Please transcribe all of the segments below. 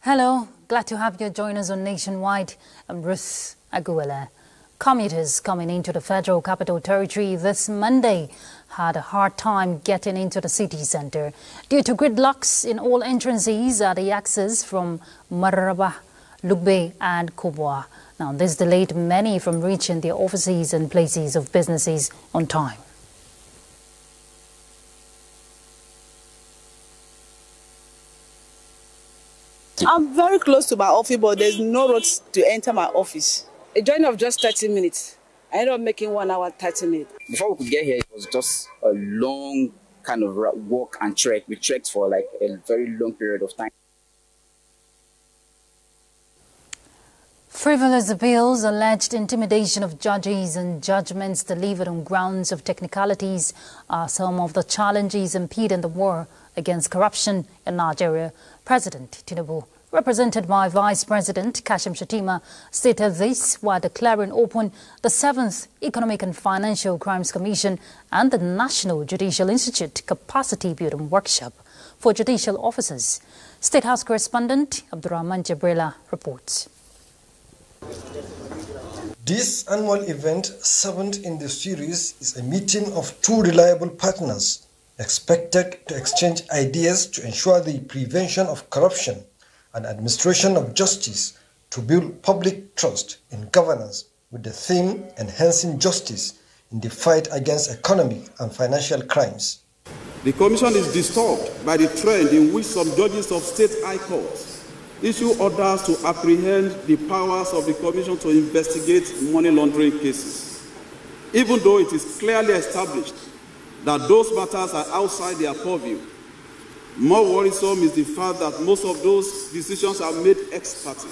Hello, glad to have you join us on Nationwide. I'm Ruth Aguilera. Commuters coming into the Federal Capital Territory this Monday had a hard time getting into the city centre due to gridlocks in all entrances at the access from Mararaba, Lugbe and Kubwa. Now, this delayed many from reaching their offices and places of businesses on time. I'm very close to my office, but there's no road to enter my office. A journey of just 30 minutes. I ended up making 1 hour, 30 minutes. Before we could get here, it was just a long kind of walk and trek. We trekked for like a very long period of time. Frivolous appeals, alleged intimidation of judges and judgments delivered on grounds of technicalities are some of the challenges impeding the war against corruption in Nigeria. President Tinubu, represented by Vice President Kashim Shettima, stated this while declaring open the 7th Economic and Financial Crimes Commission and the National Judicial Institute Capacity Building Workshop for judicial officers. State House correspondent Abdurrahman Jabrila reports. This annual event, 7th in the series, is a meeting of two reliable partners expected to exchange ideas to ensure the prevention of corruption and administration of justice to build public trust in governance with the theme enhancing justice in the fight against economic and financial crimes. The Commission is disturbed by the trend in which some judges of state high courts issue orders to apprehend the powers of the Commission to investigate money laundering cases, even though it is clearly established that those matters are outside their purview. More worrisome is the fact that most of those decisions are made ex parte.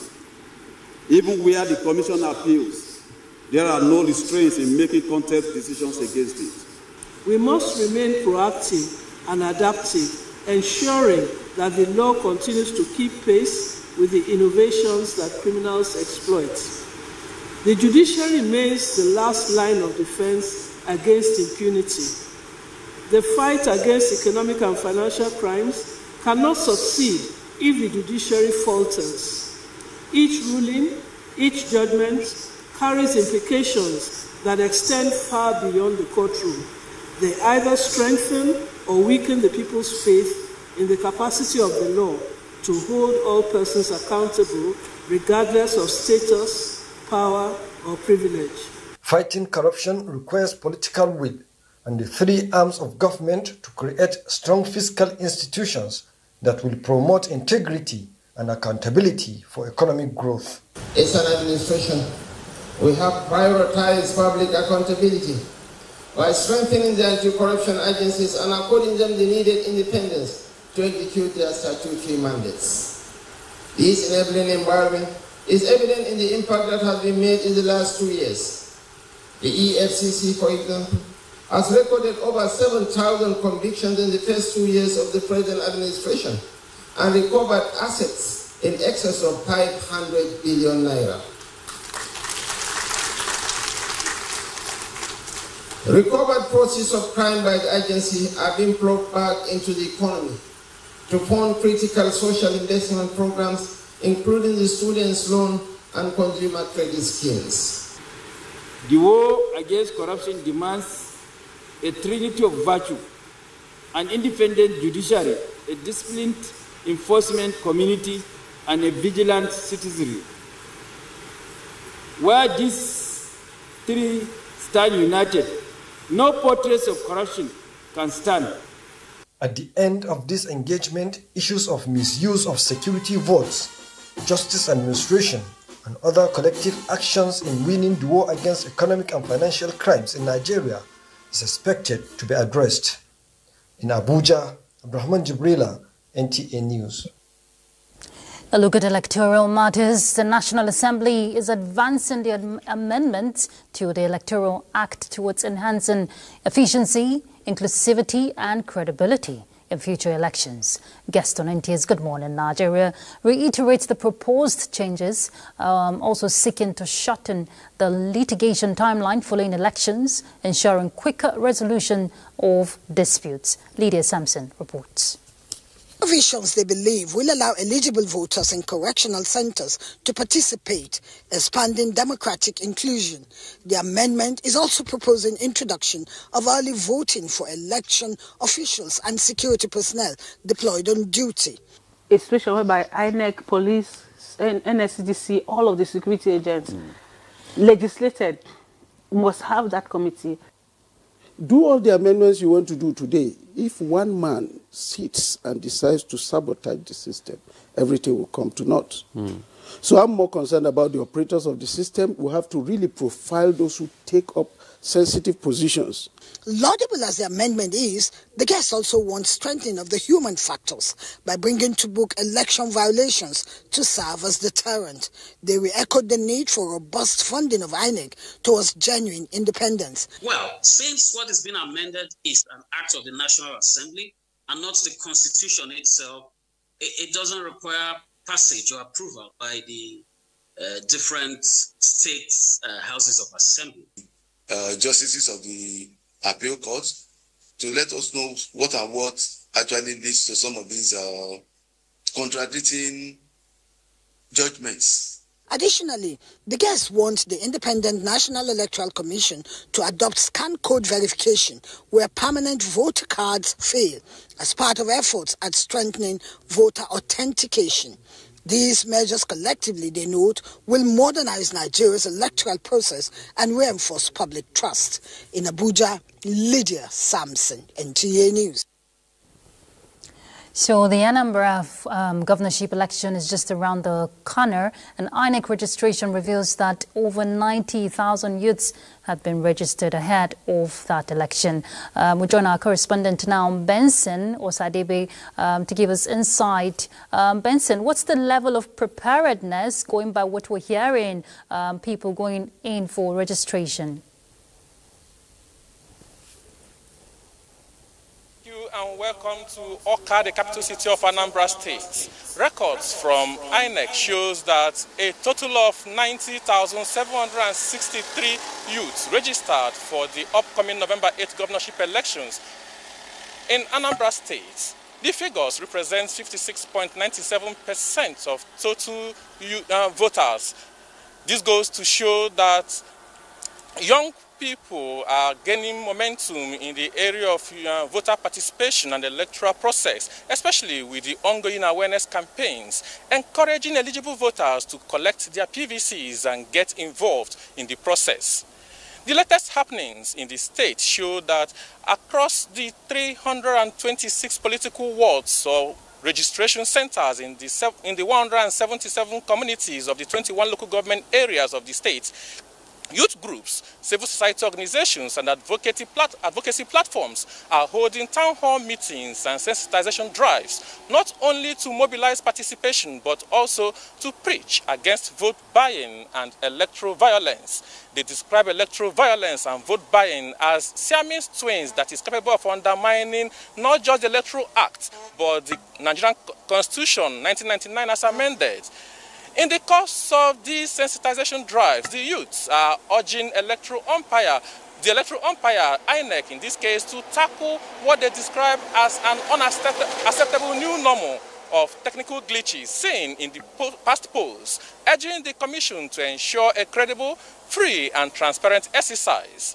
Even where the Commission appeals, there are no restraints in making contempt decisions against it. We must remain proactive and adaptive, ensuring that the law continues to keep pace with the innovations that criminals exploit. The judiciary remains the last line of defense against impunity. The fight against economic and financial crimes cannot succeed if the judiciary falters. Each ruling, each judgment carries implications that extend far beyond the courtroom. They either strengthen or weaken the people's faith in the capacity of the law to hold all persons accountable regardless of status, power, or privilege. Fighting corruption requires political will and the three arms of government to create strong fiscal institutions that will promote integrity and accountability for economic growth. As an administration, we have prioritized public accountability by strengthening the anti-corruption agencies and according them the needed independence to execute their statutory mandates. This enabling environment is evident in the impact that has been made in the last 2 years. The EFCC, for example, has recorded over 7,000 convictions in the first 2 years of the present administration and recovered assets in excess of 500 billion naira. Recovered proceeds of crime by the agency are being plugged back into the economy to fund critical social investment programs, including the students' loan and consumer credit schemes. The war against corruption demands a trinity of virtue: an independent judiciary, a disciplined enforcement community, and a vigilant citizenry. Where these three stand united, no portraits of corruption can stand. At the end of this engagement, issues of misuse of security votes, justice administration, and other collective actions in winning the war against economic and financial crimes in Nigeria is expected to be addressed. In Abuja, Abdurrahman Jabrila, NTA News. A look at electoral matters. The National Assembly is advancing the amendments to the Electoral Act towards enhancing efficiency, inclusivity and credibility in future elections. Guest on NTA's Good Morning Nigeria reiterates the proposed changes, also seeking to shorten the litigation timeline following elections, ensuring quicker resolution of disputes. Lydia Sampson reports. Provisions they believe will allow eligible voters in correctional centers to participate, expanding democratic inclusion. The amendment is also proposing introduction of early voting for election officials and security personnel deployed on duty. A situation whereby INEC, police, NSCDC, all of the security agents legislated must have that committee. Do all the amendments you want to do today. If one man sits and decides to sabotage the system, everything will come to naught. So I'm more concerned about the operators of the system. We have to really profile those who take up sensitive positions. Laudable as the amendment is, the guests also want strengthening of the human factors by bringing to book election violations to serve as deterrent. They re-echoed the need for robust funding of INEC towards genuine independence. Well, since what is being amended is an act of the National Assembly and not the Constitution itself, it doesn't require passage or approval by the different states' houses of assembly. Justices of the appeal courts to let us know what actually leads to some of these contradicting judgments. Additionally, the guests want the Independent National Electoral Commission to adopt scan code verification where permanent voter cards fail as part of efforts at strengthening voter authentication. These measures collectively, they note, will modernize Nigeria's electoral process and reinforce public trust. In Abuja, Lydia Sampson, NTA News. So the Anambra governorship election is just around the corner, and INEC registration reveals that over 90,000 youths had been registered ahead of that election. We join our correspondent now, Benson Osadebe, to give us insight. Benson, what's the level of preparedness, going by what we're hearing, people going in for registration? And welcome to Awka, the capital city of Anambra State. Records from INEC shows that a total of 90,763 youths registered for the upcoming November 8th governorship elections in Anambra State. The figures represent 56.97% of total voters. This goes to show that young people are gaining momentum in the area of voter participation and electoral process, especially with the ongoing awareness campaigns, encouraging eligible voters to collect their PVCs and get involved in the process. The latest happenings in the state show that across the 326 political wards or registration centers in the 177 communities of the 21 local government areas of the state, youth groups, civil society organizations, and advocacy platforms are holding town hall meetings and sensitization drives, not only to mobilize participation, but also to preach against vote buying and electoral violence. They describe electoral violence and vote buying as Siamese twins that is capable of undermining not just the Electoral Act, but the Nigerian Constitution 1999 as amended. In the course of these sensitization drives, the youths are urging the electoral umpire, INEC in this case, to tackle what they describe as an unacceptable new normal of technical glitches seen in the past polls, urging the Commission to ensure a credible, free and transparent exercise.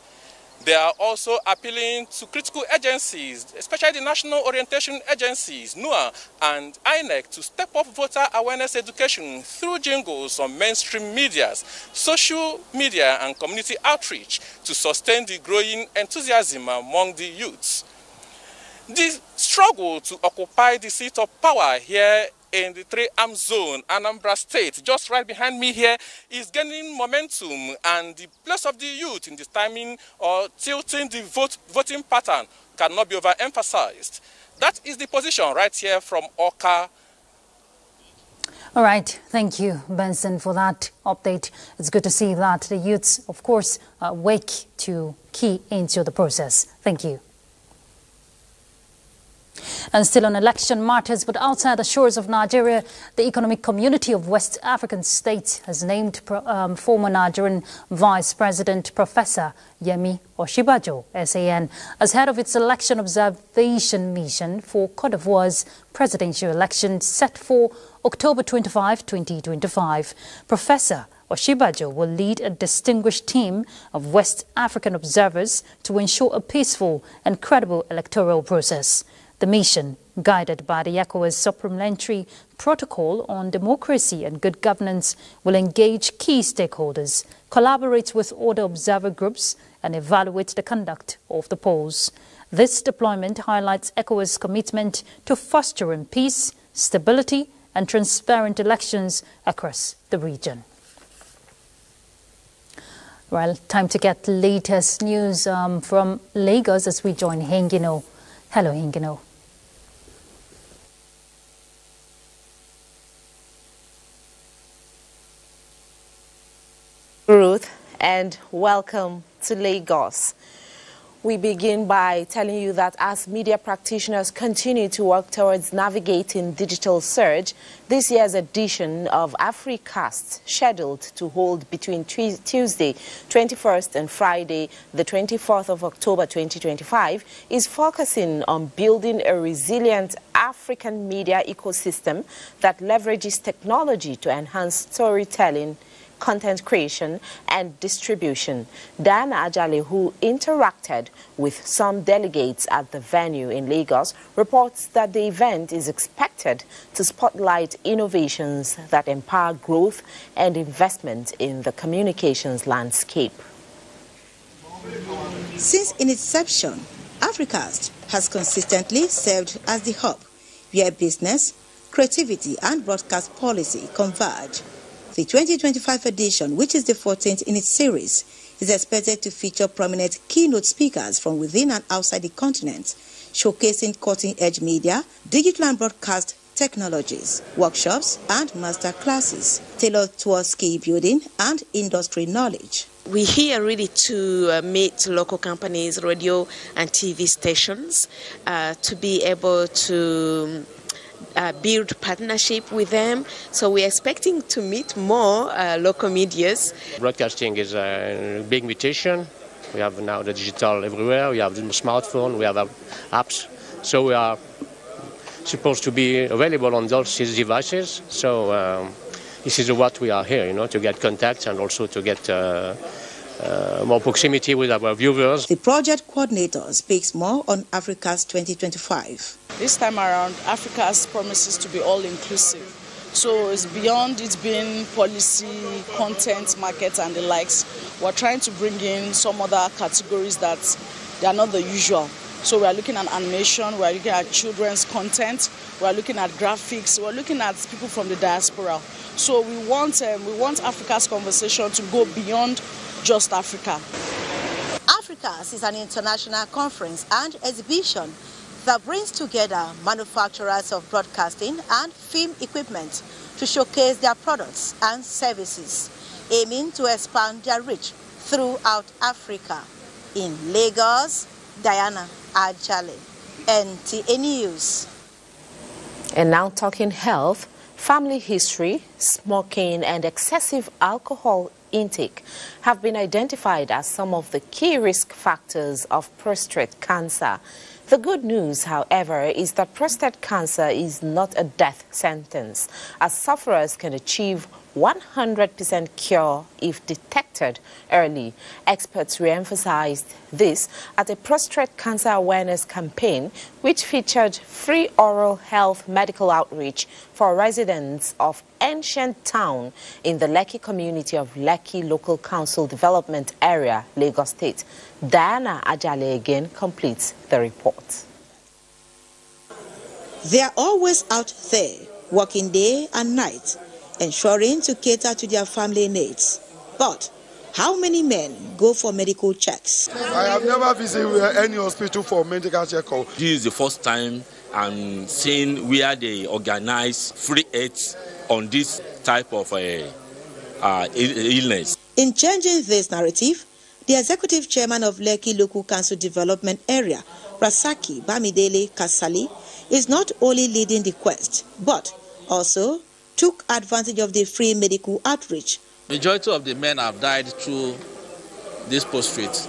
They are also appealing to critical agencies, especially the National Orientation Agencies, NUA, and INEC to step up voter awareness education through jingles on mainstream medias, social media and community outreach to sustain the growing enthusiasm among the youths. The struggle to occupy the seat of power here in the three-arm zone, Anambra State, just right behind me here, is gaining momentum, and the place of the youth in the timing or tilting the voting pattern cannot be overemphasized. That is the position right here from Awka. All right, thank you, Benson, for that update. It's good to see that the youths, of course, wake to key into the process. Thank you. And still on election matters, but outside the shores of Nigeria, the Economic Community of West African States has named former Nigerian Vice President Professor Yemi Osinbajo, SAN, as head of its election observation mission for Cote d'Ivoire's presidential election set for October 25, 2025. Professor Osinbajo will lead a distinguished team of West African observers to ensure a peaceful and credible electoral process. The mission, guided by the ECOWAS Supplementary Protocol on Democracy and Good Governance, will engage key stakeholders, collaborate with other observer groups, and evaluate the conduct of the polls. This deployment highlights ECOWAS' commitment to fostering peace, stability, and transparent elections across the region. Well, time to get the latest news from Lagos as we join Hengino. Hello, Hengino. Ruth, and welcome to Lagos. We begin by telling you that as media practitioners continue to work towards navigating digital surge, this year's edition of AfriCast, scheduled to hold between Tuesday 21st and Friday the 24th of October 2025, is focusing on building a resilient African media ecosystem that leverages technology to enhance storytelling, content creation and distribution. Diana Ajale, who interacted with some delegates at the venue in Lagos, reports that the event is expected to spotlight innovations that empower growth and investment in the communications landscape. Since its inception, AfriCast has consistently served as the hub where business, creativity and broadcast policy converge. The 2025 edition, which is the 14th in its series, is expected to feature prominent keynote speakers from within and outside the continent, showcasing cutting-edge media, digital and broadcast technologies, workshops and master classes tailored towards skill building and industry knowledge. We're here really to meet local companies, radio and TV stations, to be able to build partnership with them. So we're expecting to meet more local medias. Broadcasting is a big mutation. We have now the digital everywhere. We have the smartphone, we have apps. So we are supposed to be available on those devices. So this is what we are here, to get contacts and also to get more proximity with our viewers. The project coordinator speaks more on AfriCast 2025. This time around, AfriCast promises to be all-inclusive. So it's beyond it being policy, content, market, and the likes. We're trying to bring in some other categories that they are not the usual. So we are looking at animation, we are looking at children's content, we are looking at graphics, we are looking at people from the diaspora. So we want AfriCast conversation to go beyond just Africa. AfriCast is an international conference and exhibition that brings together manufacturers of broadcasting and film equipment to showcase their products and services, aiming to expand their reach throughout Africa. In Lagos, Diana Ajale, NTA News. And now talking health, family history, smoking and excessive alcohol intake have been identified as some of the key risk factors of prostate cancer. The good news, however, is that prostate cancer is not a death sentence, as sufferers can achieve 100% cure if detected early. Experts re-emphasized this at a prostate cancer awareness campaign, which featured free oral health medical outreach for residents of Ancient Town in the Lekki community of Lekki Local Council Development Area, Lagos State. Diana Ajale again completes the report. They are always out there, working day and night, ensuring to cater to their family needs. But how many men go for medical checks? I have never visited any hospital for medical checkup. This is the first time I'm seeing where they organize free aids on this type of illness. In changing this narrative, The executive chairman of Lekki Local Council Development Area, Rasaki Bamidele Kasali, is not only leading the quest, but also took advantage of the free medical outreach. Majority of the men have died through this post-treat,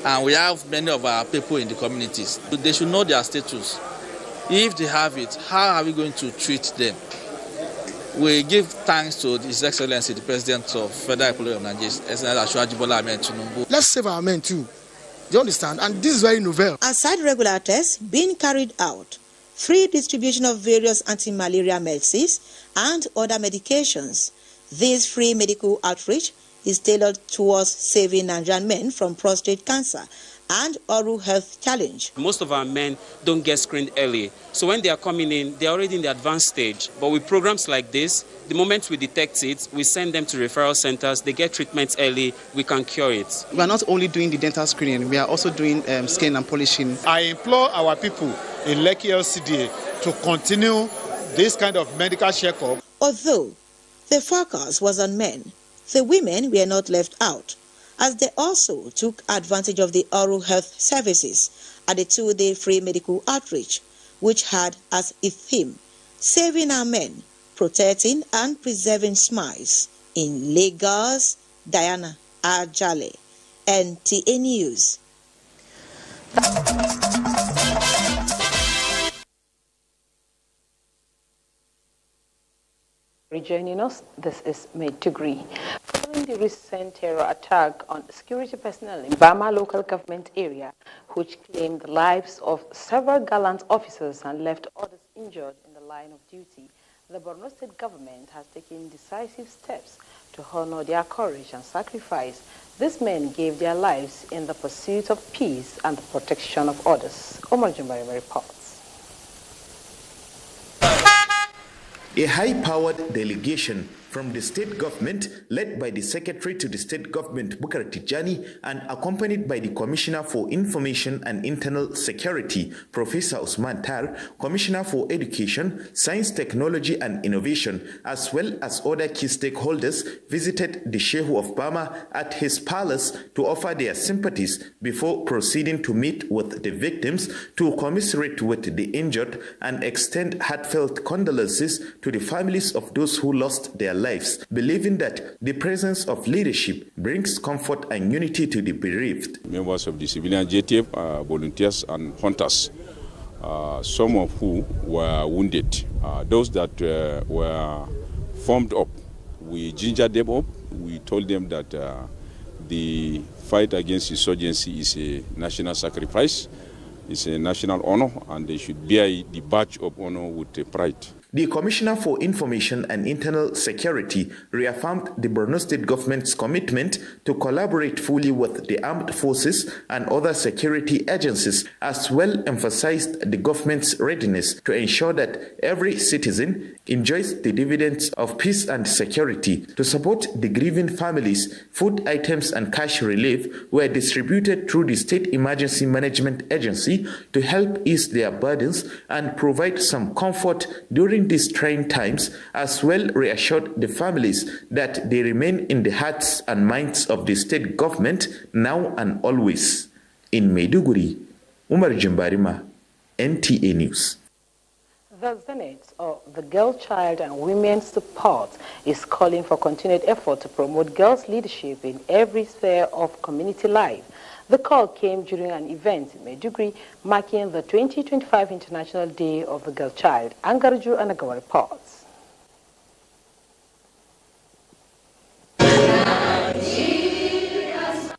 and we have many of our people in the communities. They should know their status. If they have it, how are we going to treat them? We give thanks to His Excellency, the President of Federal Republic of Nigeria. Let's save our men too. Do you understand? And this is very novel. Aside regular tests being carried out, free distribution of various anti-malaria medicines and other medications, this free medical outreach is tailored towards saving Nigerian men from prostate cancer and oral health challenge. Most of our men don't get screened early. So when they are coming in, they're already in the advanced stage. But with programs like this, the moment we detect it, we send them to referral centers, they get treatments early, we can cure it. We are not only doing the dental screening, we are also doing skin and polishing. I implore our people in Lekki LCDA to continue this kind of medical checkup. Although the focus was on men, the women were not left out, as they also took advantage of the oral health services at the 2-day free medical outreach, which had as its theme, saving our men, protecting and preserving smiles. In Lagos, Diana Ajale, NTA News. Rejoining us, this is Maiduguri. Following the recent terror attack on security personnel in Bama local government area, which claimed the lives of several gallant officers and left others injured in the line of duty, the Borno State government has taken decisive steps to honor their courage and sacrifice. These men gave their lives in the pursuit of peace and the protection of others. Omar Jumbari reports. A high-powered delegation from the state government, led by the Secretary to the State Government, Bukar Tijani, and accompanied by the Commissioner for Information and Internal Security, Professor Usman Tar, Commissioner for Education, Science, Technology and Innovation, as well as other key stakeholders, visited the Shehu of Bama at his palace to offer their sympathies before proceeding to meet with the victims, to commiserate with the injured, and extend heartfelt condolences to the families of those who lost their lives, believing that the presence of leadership brings comfort and unity to the bereaved. Members of the civilian JTF, volunteers and hunters, some of who were wounded, those that were formed up, we gingered them up. We told them that the fight against insurgency is a national sacrifice, it's a national honor, and they should bear the badge of honor with pride. The Commissioner for Information and Internal Security reaffirmed the Borno State government's commitment to collaborate fully with the armed forces and other security agencies, as well emphasized the government's readiness to ensure that every citizen enjoys the dividends of peace and security. To support the grieving families, food items and cash relief were distributed through the State Emergency Management Agency to help ease their burdens and provide some comfort during these trying times, as well reassured the families that they remain in the hearts and minds of the state government now and always. In Maiduguri, Umar Jimbarima, NTA News. The Senate of the Girl Child and Women's Support is calling for continued effort to promote girls' leadership in every sphere of community life. The call came during an event in Maiduguri marking the 2025 International Day of the Girl Child. Angarju Anagawa reports.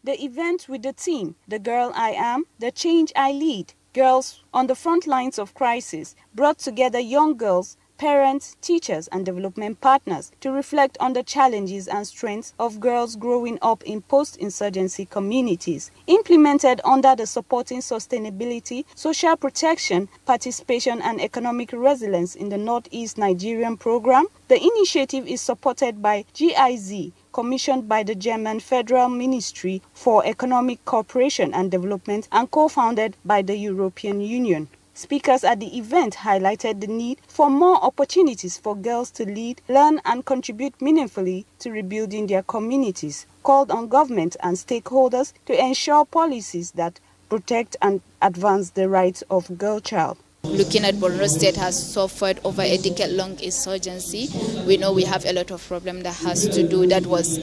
The event with the theme, The Girl I Am, The Change I Lead, Girls on the Front Lines of Crisis, brought together young girls, parents, teachers and development partners to reflect on the challenges and strengths of girls growing up in post-insurgency communities. Implemented under the Supporting Sustainability, Social Protection, Participation and Economic Resilience in the Northeast Nigerian program, the initiative is supported by GIZ, commissioned by the German Federal Ministry for Economic Cooperation and Development and co-founded by the European Union. Speakers at the event highlighted the need for more opportunities for girls to lead, learn and contribute meaningfully to rebuilding their communities, called on government and stakeholders to ensure policies that protect and advance the rights of girl child. Looking at Borno State has suffered over a decade-long insurgency. We know we have a lot of problem that has to do, that was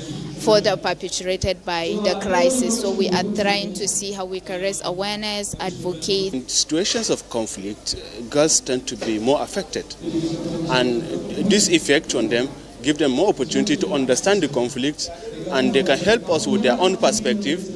further perpetuated by the crisis. So we are trying to see how we can raise awareness, advocate. In situations of conflict, girls tend to be more affected. And this effect on them give them more opportunity to understand the conflict, and they can help us with their own perspective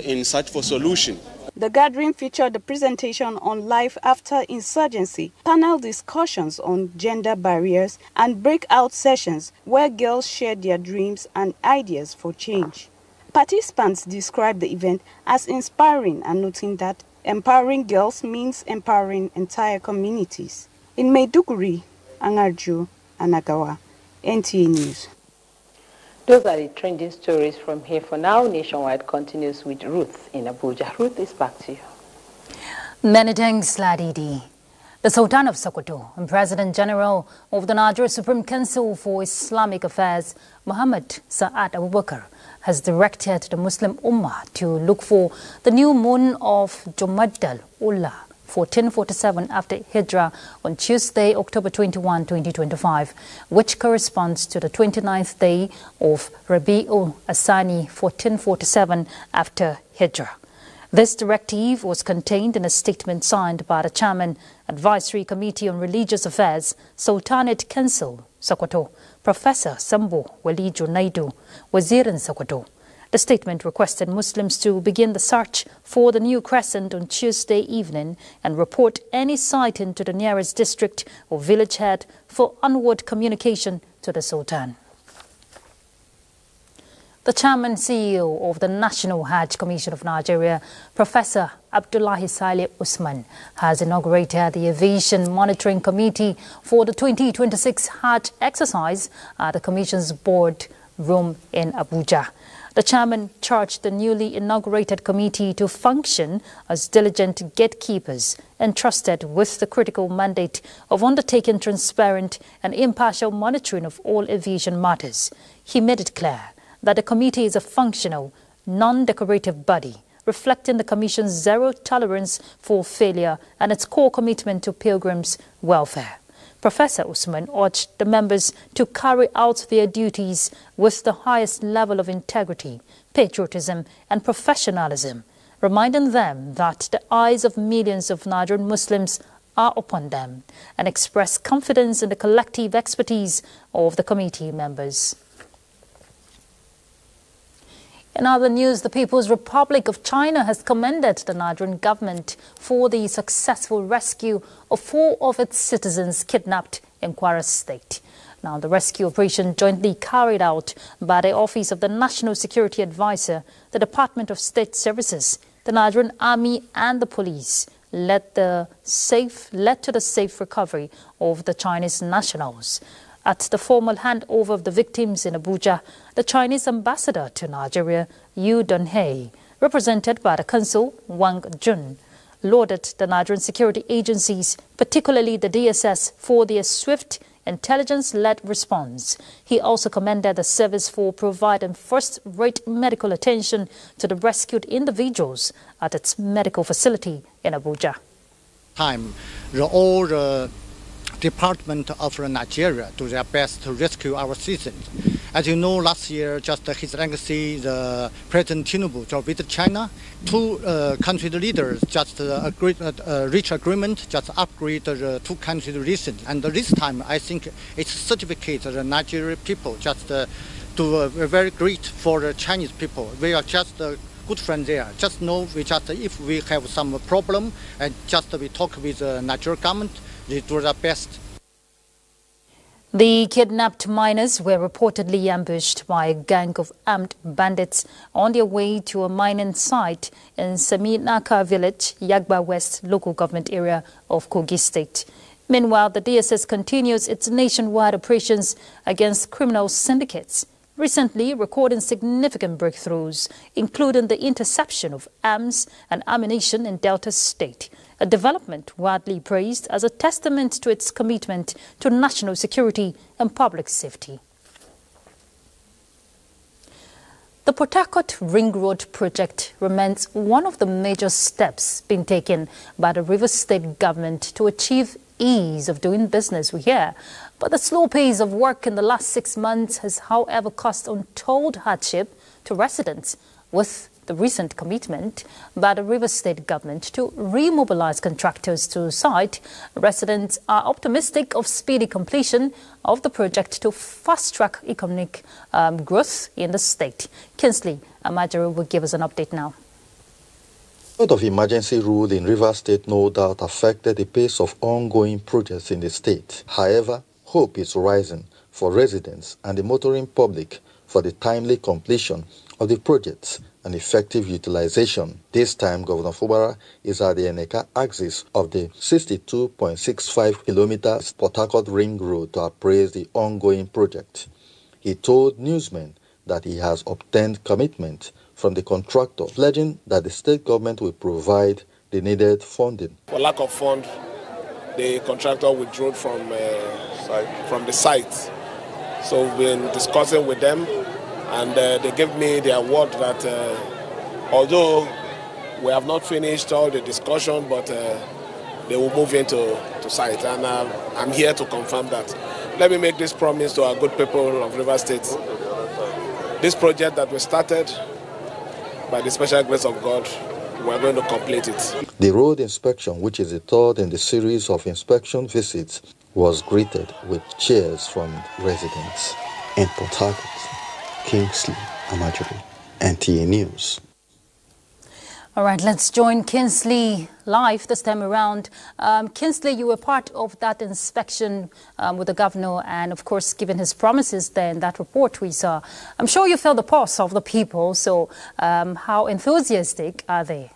in search for solution. The gathering featured the presentation on life after insurgency, panel discussions on gender barriers, and breakout sessions where girls shared their dreams and ideas for change. Participants described the event as inspiring and noting that empowering girls means empowering entire communities. In Maiduguri, Angarju, Anagawa, NTA News. Those are the trending stories from here for now. Nationwide continues with Ruth in Abuja. Ruth, is back to you. Many thanks, Ladidi. The Sultan of Sokoto and President General of the Nigerian Supreme Council for Islamic Affairs, Muhammad Sa'ad Abubakar, has directed the Muslim Ummah to look for the new moon of Jumaddal Ula 1447 after Hijrah on Tuesday, October 21, 2025, which corresponds to the 29th day of Rabi'ul Asani 1447 after Hijrah. This directive was contained in a statement signed by the Chairman, Advisory Committee on Religious Affairs, Sultanate Council, Sokoto, Professor Sambo Wali Junaidu, Wazir in Sokoto. The statement requested Muslims to begin the search for the new crescent on Tuesday evening and report any sighting to the nearest district or village head for onward communication to the Sultan. The Chairman CEO of the National Hajj Commission of Nigeria, Professor Abdullahi Saleh Usman, has inaugurated the Aviation Monitoring Committee for the 2026 Hajj exercise at the Commission's board room in Abuja. The chairman charged the newly inaugurated committee to function as diligent gatekeepers entrusted with the critical mandate of undertaking transparent and impartial monitoring of all aviation matters. He made it clear that the committee is a functional, non-decorative body, reflecting the Commission's zero tolerance for failure and its core commitment to pilgrims' welfare. Professor Usman urged the members to carry out their duties with the highest level of integrity, patriotism and professionalism, reminding them that the eyes of millions of Nigerian Muslims are upon them, and express confidence in the collective expertise of the committee members. In other news, the People's Republic of China has commended the Nigerian government for the successful rescue of 4 of its citizens kidnapped in Kwara State. Now, the rescue operation jointly carried out by the Office of the National Security Advisor, the Department of State Services, the Nigerian Army and the police led to the safe recovery of the Chinese nationals. At the formal handover of the victims in Abuja, the Chinese ambassador to Nigeria, Yu Dunhei, represented by the consul Wang Jun, lauded the Nigerian security agencies, particularly the DSS, for their swift, intelligence-led response. He also commended the service for providing first-rate medical attention to the rescued individuals at its medical facility in Abuja. All the Department of Nigeria do their best to rescue our citizens. As you know, last year, just His Excellency, the President Tinubu, to visit China. 2 country leaders just reach agreement, just upgrade the 2 countries recently. And this time, I think it's certificate the Nigerian people just do very great for the Chinese people. We are just good friends there. Just know if we have some problem, and just we talk with the Nigerian government. They do their best. The kidnapped miners were reportedly ambushed by a gang of armed bandits on their way to a mining site in Saminaka village, Yagba West local government area of Kogi State. Meanwhile, the DSS continues its nationwide operations against criminal syndicates, recently recording significant breakthroughs, including the interception of arms and ammunition in Delta State a development widely praised as a testament to its commitment to national security and public safety. The Port Harcourt Ring Road project remains one of the major steps being taken by the Rivers State government to achieve ease of doing business here. But the slow pace of work in the last 6 months has, however, caused untold hardship to residents, with the recent commitment by the Rivers State government to remobilize contractors to site. Residents are optimistic of speedy completion of the project to fast-track economic growth in the state. Kinsley Amajaro will give us an update now. The state of emergency rule in Rivers State no doubt affected the pace of ongoing projects in the state. However, hope is rising for residents and the motoring public for the timely completion of the projects and effective utilization. This time, Governor Fubara is at the NTA axis of the 62.65 kilometers Port Harcourt Ring Road to appraise the ongoing project. He told newsmen that he has obtained commitment from the contractor, pledging that the state government will provide the needed funding. For lack of fund, the contractor withdrew from the site. So we've been discussing with them, and they gave me the award that although we have not finished all the discussion, but they will move into site, and I'm here to confirm that. Let me make this promise to our good people of Rivers State. This project that we started, by the special grace of God, we're going to complete it. The road inspection, which is the third in the series of inspection visits, was greeted with cheers from residents. In Port Harcourt, Kingsley Amajiri, NTA News. All right, let's join Kinsley live this time around. Kinsley, you were part of that inspection with the governor and, of course, given his promises there in that report we saw. I'm sure you felt the pulse of the people, so how enthusiastic are they?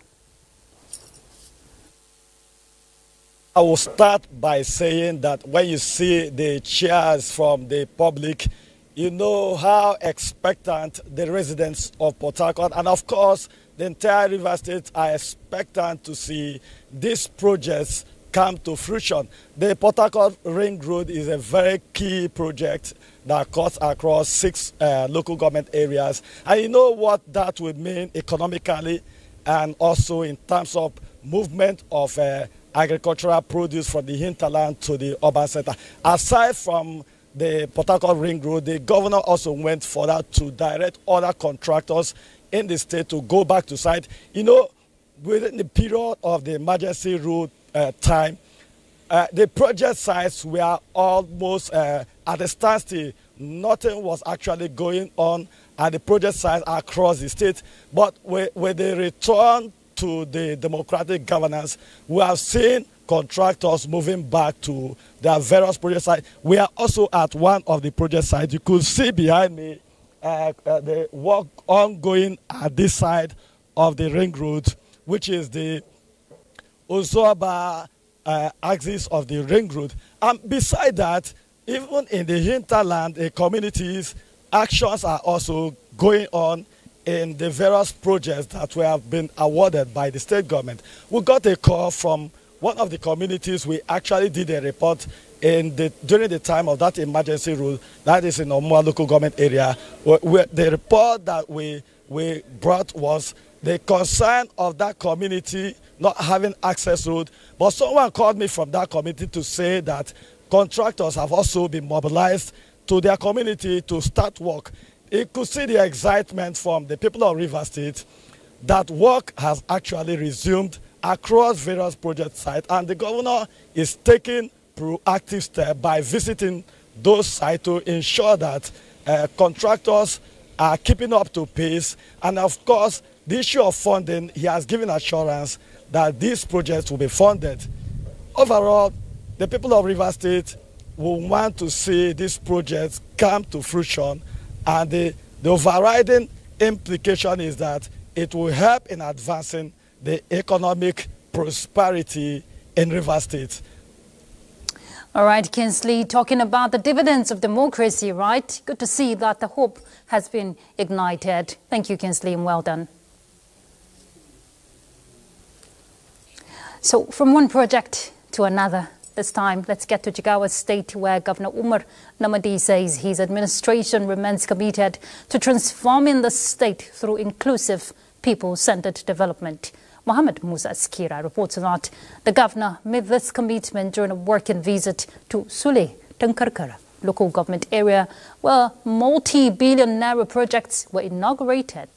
I will start by saying that when you see the cheers from the public, you know how expectant the residents of Port Harcourt and, of course, the entire Rivers State are expectant to see these projects come to fruition. The Port Harcourt Ring Road is a very key project that cuts across 6 local government areas. And you know what that would mean economically and also in terms of movement of agricultural produce from the hinterland to the urban center. Aside from the Port Harcourt Ring Road, the governor also went further to direct other contractors in the state to go back to site. You know, within the period of the emergency rule time, the project sites were almost at a standstill. Nothing was actually going on at the project sites across the state. But with the return to the democratic governance, we have seen contractors moving back to their various project sites. We are also at one of the project sites. You could see behind me the work ongoing at this side of the ring road, which is the Ozoaba axis of the ring road. And beside that, even in the hinterland, the communities, actions are also going on in the various projects that we have been awarded by the state government. We got a call from one of the communities. We actually did a report during the time of that emergency rule, that is in Omua local government area. The report that we brought was the concern of that community not having access road. But someone called me from that community to say that contractors have also been mobilized to their community to start work. You could see the excitement from the people of Rivers State that work has actually resumed across various project sites, and the governor is taking proactive steps by visiting those sites to ensure that contractors are keeping up to pace. And of course, the issue of funding, he has given assurance that these projects will be funded. Overall, the people of Rivers State will want to see these projects come to fruition, and the overriding implication is that it will help in advancing the economic prosperity in Rivers State. All right, Kinsley, talking about the dividends of democracy, right? Good to see that the hope has been ignited. Thank you, Kinsley, and well done. So from one project to another, this time let's get to Jigawa State, where Governor Umar Namadi says his administration remains committed to transforming the state through inclusive, people-centered development. Mohammed Musa Askira reports that the governor made this commitment during a working visit to Sule Tankarkara local government area, where multi-billion naira projects were inaugurated.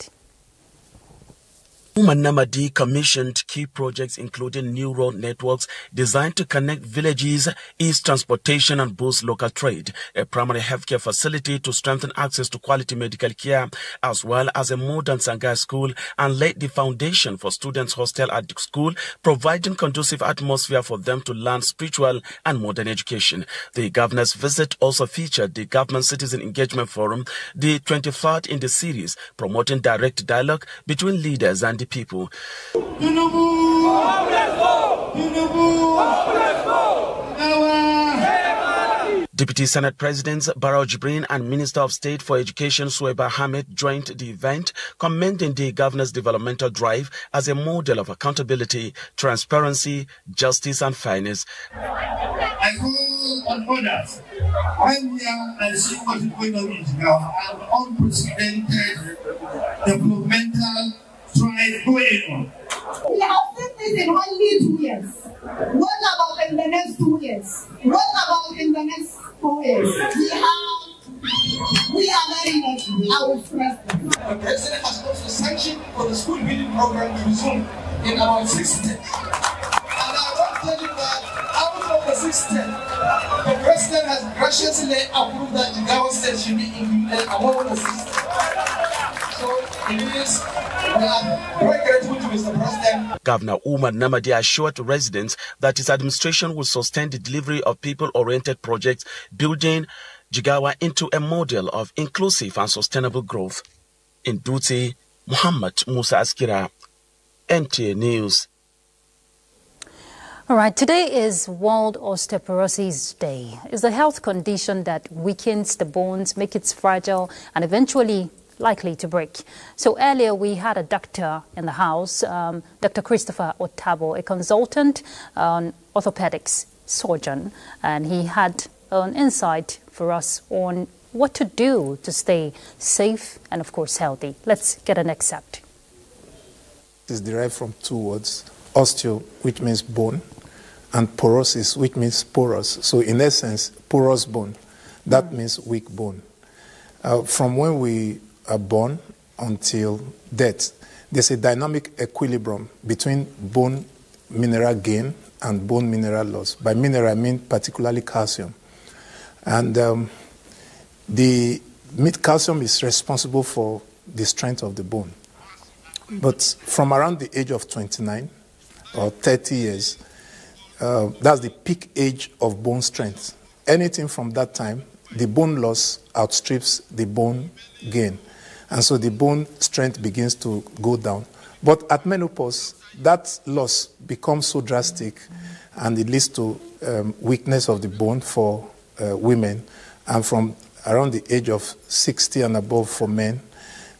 Umar Namadi commissioned key projects including new road networks designed to connect villages, ease transportation and boost local trade, a primary healthcare facility to strengthen access to quality medical care, as well as a modern Sangai school, and laid the foundation for students' hostel at the school, providing conducive atmosphere for them to learn spiritual and modern education. The governor's visit also featured the Government Citizen Engagement Forum, the 23rd in the series, promoting direct dialogue between leaders and the people. Deputy Senate President Barrow Jibrin and Minister of State for Education Suwaiba Hamid joined the event, commending the governor's developmental drive as a model of accountability, transparency, justice and fairness. I call on others, when we are and see what is going on in Jigawa, an unprecedented developmental drive going on. We have seen this in only 2 years. What about in the next 2 years? What about in the next 4 years? We are very lucky. I will stress this. The president has also sanctioned for the school building program to resume in about 6 states. And I want to tell you that out of the 6 states, the president has graciously approved that Jigawa State should be included among the 6 states. So it is, we are very grateful to Mr. President. Governor Umar Namadi assured residents that his administration will sustain the delivery of people-oriented projects, building Jigawa into a model of inclusive and sustainable growth. In Dutse, Muhammad Musa Askira, NTA News. All right, today is World Osteoporosis Day. It's a health condition that weakens the bones, makes it fragile, and eventually likely to break. So earlier we had a doctor in the house, Dr. Christopher Otabo, a consultant on orthopedics surgeon, and he had an insight for us on what to do to stay safe and, of course, healthy. Let's get an excerpt. It is derived from 2 words, osteo, which means bone, and porosis, which means porous. So in essence, porous bone, that means weak bone. From when we are born until death, there's a dynamic equilibrium between bone mineral gain and bone mineral loss. By mineral, I mean particularly calcium. And the calcium is responsible for the strength of the bone. But from around the age of 29 or 30 years, that's the peak age of bone strength. Anything from that time, the bone loss outstrips the bone gain. And so the bone strength begins to go down. But at menopause, that loss becomes so drastic and it leads to weakness of the bone for women. And from around the age of 60 and above for men,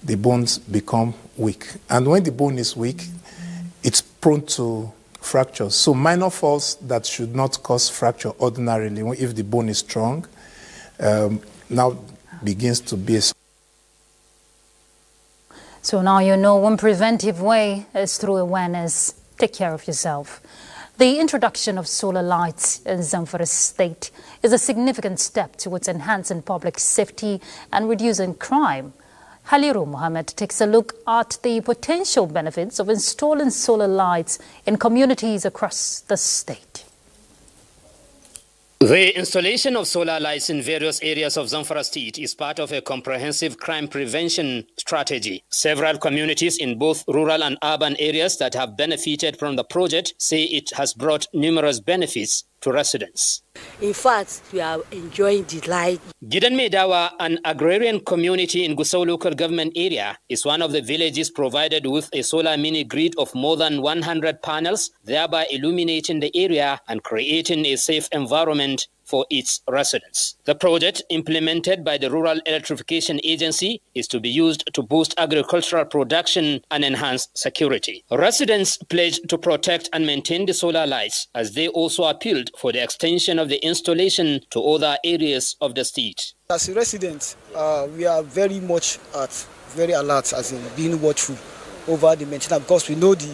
the bones become weak. And when the bone is weak, it's prone to fractures. So minor falls that should not cause fracture ordinarily, if the bone is strong, now begins to be a... So now you know one preventive way is through awareness. Take care of yourself. The introduction of solar lights in Zamfara State is a significant step towards enhancing public safety and reducing crime. Haliru Mohammed takes a look at the potential benefits of installing solar lights in communities across the state. The installation of solar lights in various areas of Zamfara State is part of a comprehensive crime prevention strategy. Several communities in both rural and urban areas that have benefited from the project say it has brought numerous benefits to residents. In fact, we are enjoying the light. Gidan Medawa, an agrarian community in Gusau local government area, is one of the villages provided with a solar mini grid of more than 100 panels, thereby illuminating the area and creating a safe environment for its residents. The project, implemented by the Rural Electrification Agency, is to be used to boost agricultural production and enhance security. Residents pledged to protect and maintain the solar lights, as they also appealed for the extension of the installation to other areas of the state. As a resident, we are very much very alert, as in being watchful over the maintenance, because we know the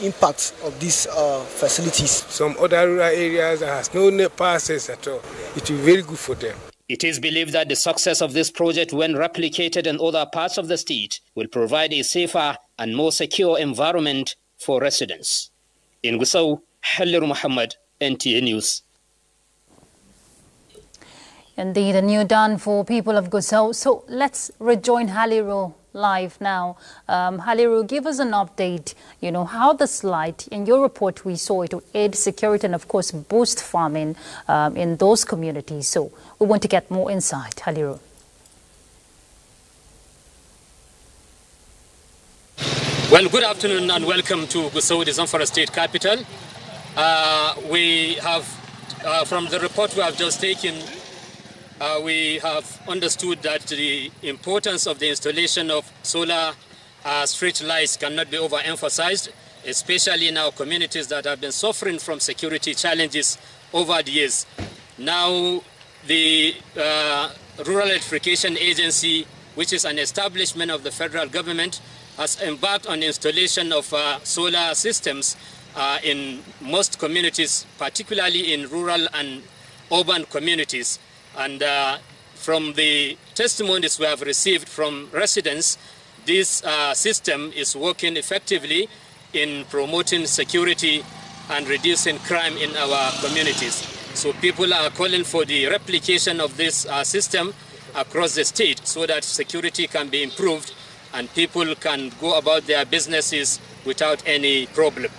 impact of these facilities. Some other rural areas that has no net power access at all. It will be very good for them. It is believed that the success of this project, when replicated in other parts of the state, will provide a safer and more secure environment for residents. In Gusau, Haliru Muhammad, NTA News. Indeed, a new dawn for people of Gusau. So let's rejoin Haliru live now. Haliru, give us an update, how the slide, in your report we saw it would aid security and of course boost farming in those communities. So we want to get more insight. Haliru. Well, good afternoon and welcome to Gusau, the Zamfara state capital. We have, from the report we have just taken, we have understood that the importance of the installation of solar street lights cannot be overemphasized, especially in our communities that have been suffering from security challenges over the years. Now, the Rural Electrification Agency, which is an establishment of the federal government, has embarked on the installation of solar systems in most communities, particularly in rural and urban communities. And from the testimonies we have received from residents, this system is working effectively in promoting security and reducing crime in our communities. So people are calling for the replication of this system across the state so that security can be improved and people can go about their businesses without any problem.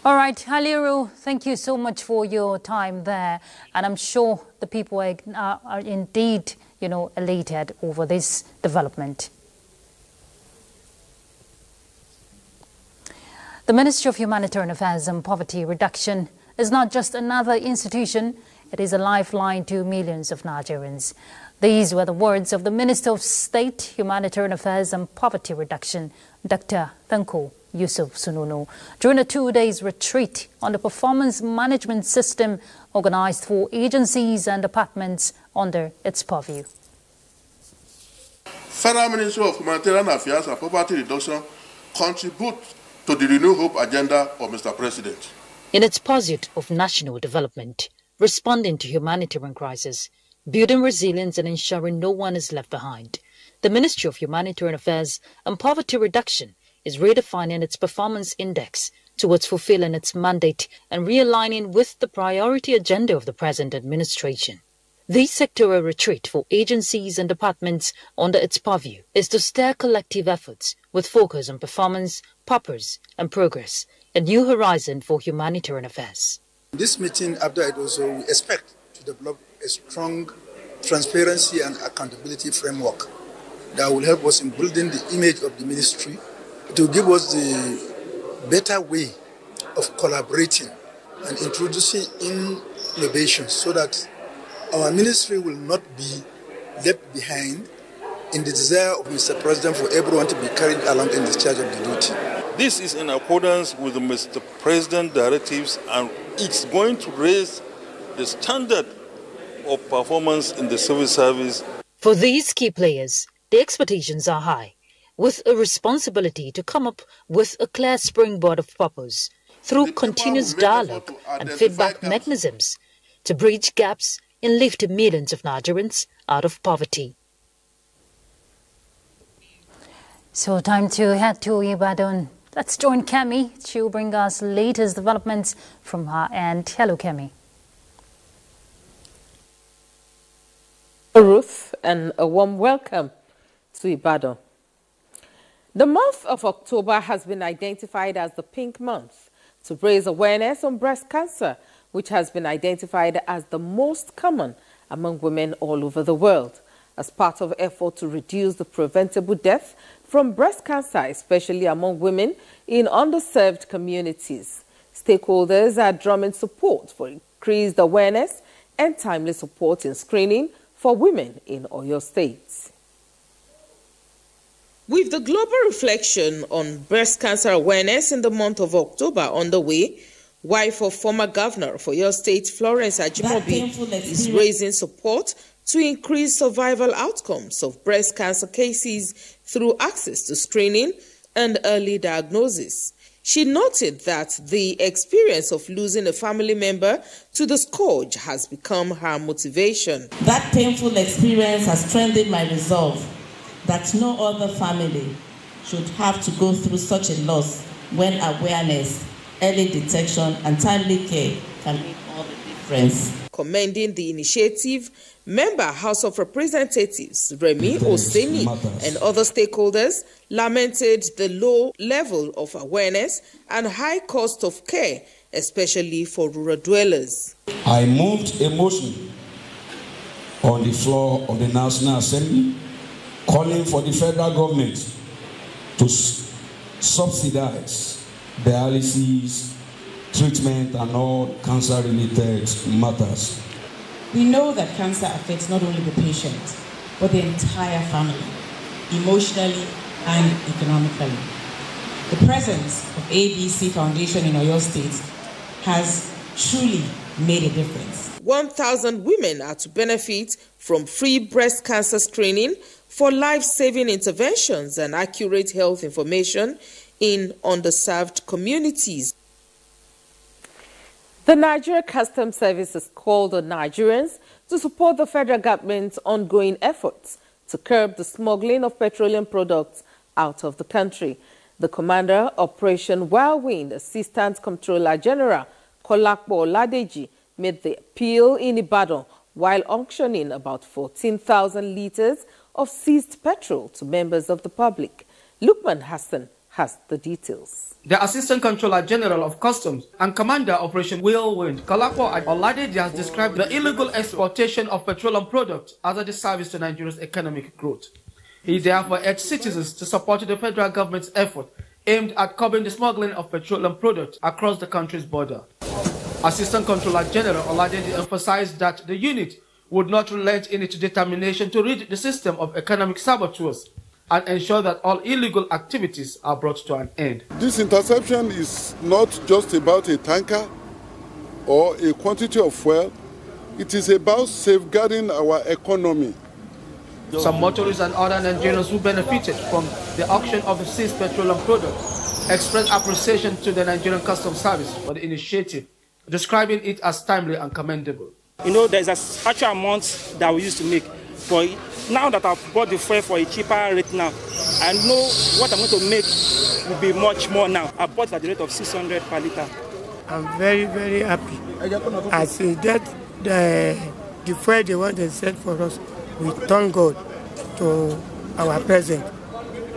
All right, Haliru, thank you so much for your time there. And I'm sure the people are indeed, elated over this development. The Ministry of Humanitarian Affairs and Poverty Reduction is not just another institution, it is a lifeline to millions of Nigerians. These were the words of the Minister of State, Humanitarian Affairs and Poverty Reduction, Dr. Thanko Yusuf Sununu, during a 2-day retreat on the performance management system organized for agencies and departments under its purview. Federal Ministry of Humanitarian Affairs and Poverty Reduction contribute to the Renew Hope agenda of Mr. President. In its pursuit of national development, responding to humanitarian crisis, building resilience and ensuring no one is left behind, the Ministry of Humanitarian Affairs and Poverty Reduction is redefining its performance index towards fulfilling its mandate and realigning with the priority agenda of the present administration. This sectoral retreat for agencies and departments under its purview is to stir collective efforts with focus on performance, purpose and progress, a new horizon for humanitarian affairs. This meeting, after it also, we expect to develop a strong transparency and accountability framework that will help us in building the image of the ministry, to give us the better way of collaborating and introducing innovations so that our ministry will not be left behind in the desire of Mr. President for everyone to be carried along in discharge of the duty. This is in accordance with the Mr. President directives, and it's going to raise the standard of performance in the civil service. For these key players, the expectations are high, with a responsibility to come up with a clear springboard of purpose through continuous dialogue and feedback mechanisms to bridge gaps and lift millions of Nigerians out of poverty. So time to head to Ibadan. Let's join Kemi. She'll bring us latest developments from her end. Hello, Kemi. Ruth, and a warm welcome to Ibadan. The month of October has been identified as the Pink Month to raise awareness on breast cancer, which has been identified as the most common among women all over the world, as part of effort to reduce the preventable death from breast cancer, especially among women in underserved communities. Stakeholders are drumming support for increased awareness and timely support in screening for women in Oyo State. With the global reflection on breast cancer awareness in the month of October underway, wife of former governor of Oyo State, Florence Ajimobi, is raising support to increase survival outcomes of breast cancer cases through access to screening and early diagnosis. She noted that the experience of losing a family member to the scourge has become her motivation. That painful experience has strengthened my resolve that no other family should have to go through such a loss when awareness, early detection, and timely care can make all the difference. Commending the initiative, member House of Representatives Remi Oseni and other stakeholders lamented the low level of awareness and high cost of care, especially for rural dwellers. I moved a motion on the floor of the National Assembly calling for the federal government to subsidize dialysis, treatment, and all cancer-related matters. We know that cancer affects not only the patient, but the entire family, emotionally and economically. The presence of ABC Foundation in Oyo State has truly made a difference. 1,000 women are to benefit from free breast cancer screening for life-saving interventions and accurate health information in underserved communities. The Nigeria Customs Service has called on Nigerians to support the federal government's ongoing efforts to curb the smuggling of petroleum products out of the country. The Commander, Operation Whirlwind Assistant Comptroller General Kolakpo Oladeji made the appeal in Ibadan while auctioning about 14,000 litres of seized petrol to members of the public. Lukman Hassan has the details. The Assistant Controller General of Customs and Commander Operation Whirlwind, Kolakpo Oladeji, has described the illegal exportation of petroleum products as a disservice to Nigeria's economic growth. He therefore urged citizens to support the federal government's effort aimed at curbing the smuggling of petroleum products across the country's border. Assistant Controller General Oladeji emphasized that the unit would not relent in its determination to rid the system of economic saboteurs and ensure that all illegal activities are brought to an end. This interception is not just about a tanker or a quantity of fuel. It is about safeguarding our economy. Some motorists and other Nigerians who benefited from the auction of the seized petroleum products expressed appreciation to the Nigerian Customs Service for the initiative, describing it as timely and commendable. You know, there's a actual amount that we used to make, but now that I've bought the fuel for a cheaper rate now, I know what I'm going to make will be much more now. I bought at the rate of 600 per litre. I'm very, very happy. I see that the fuel they want to send for us, we thank God to our President,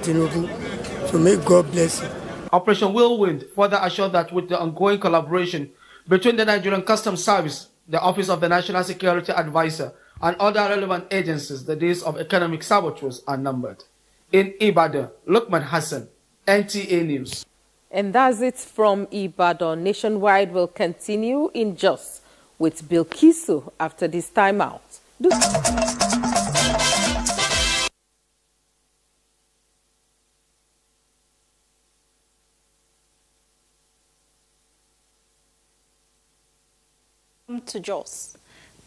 Tinubu, to make God bless him. Operation Whirlwind further assured that with the ongoing collaboration between the Nigerian Customs Service, the Office of the National Security Advisor, and other relevant agencies, the days of economic saboteurs are numbered. In Ibadan, Lukman Hassan, NTA News. And that's it from Ibadan. Nationwide will continue in Jos with Bilkisu after this timeout. To Jos.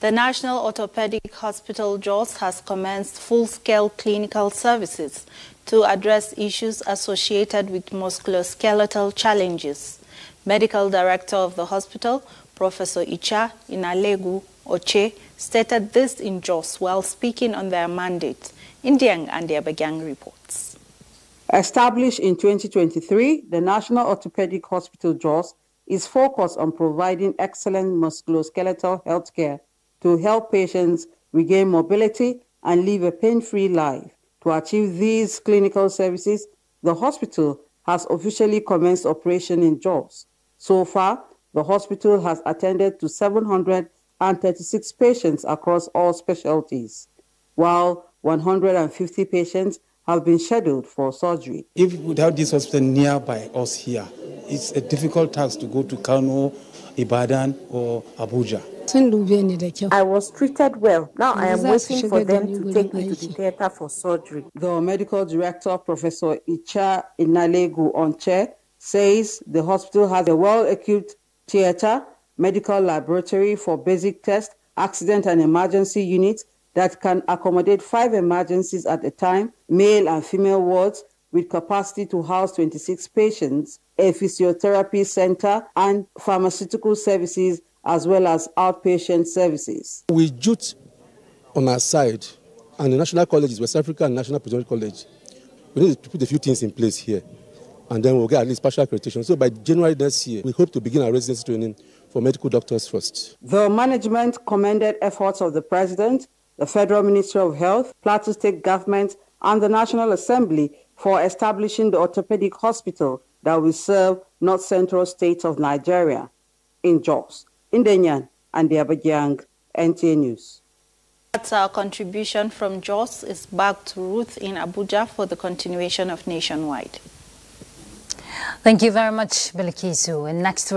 The National Orthopedic Hospital Jos has commenced full-scale clinical services to address issues associated with musculoskeletal challenges. Medical Director of the hospital, Professor Icha Inalegu Oche, stated this in Jos while speaking on their mandate. Indiang and Abuja reports. Established in 2023, the National Orthopedic Hospital Jos is focused on providing excellent musculoskeletal health care to help patients regain mobility and live a pain-free life. To achieve these clinical services, the hospital has officially commenced operation in Jos. So far, the hospital has attended to 736 patients across all specialties, while 150 patients have been scheduled for surgery. If we would have this hospital nearby us here, it's a difficult task to go to Kano, Ibadan, or Abuja. I was treated well. Now I am waiting for them to take me to the theater for surgery. The medical director, Professor Icha Inalegu Onche, says the hospital has a well-equipped theater, medical laboratory for basic tests, accident and emergency units that can accommodate 5 emergencies at a time, male and female wards, with capacity to house 26 patients, a physiotherapy center, and pharmaceutical services, as well as outpatient services. We jute on our side, and the national colleges, West Africa and National Presidential College, we need to put a few things in place here, and then we'll get at least partial accreditation. So by January next year, we hope to begin our residency training for medical doctors first. The management commended efforts of the President, the Federal Ministry of Health, Plateau State Government, and the National Assembly for establishing the orthopedic hospital that will serve North Central states of Nigeria. In Jos, Indenyan, and the Abuja, NTA News. That's our contribution from Jos. Is back to Ruth in Abuja for the continuation of Nationwide. Thank you very much, Bilikisu. And next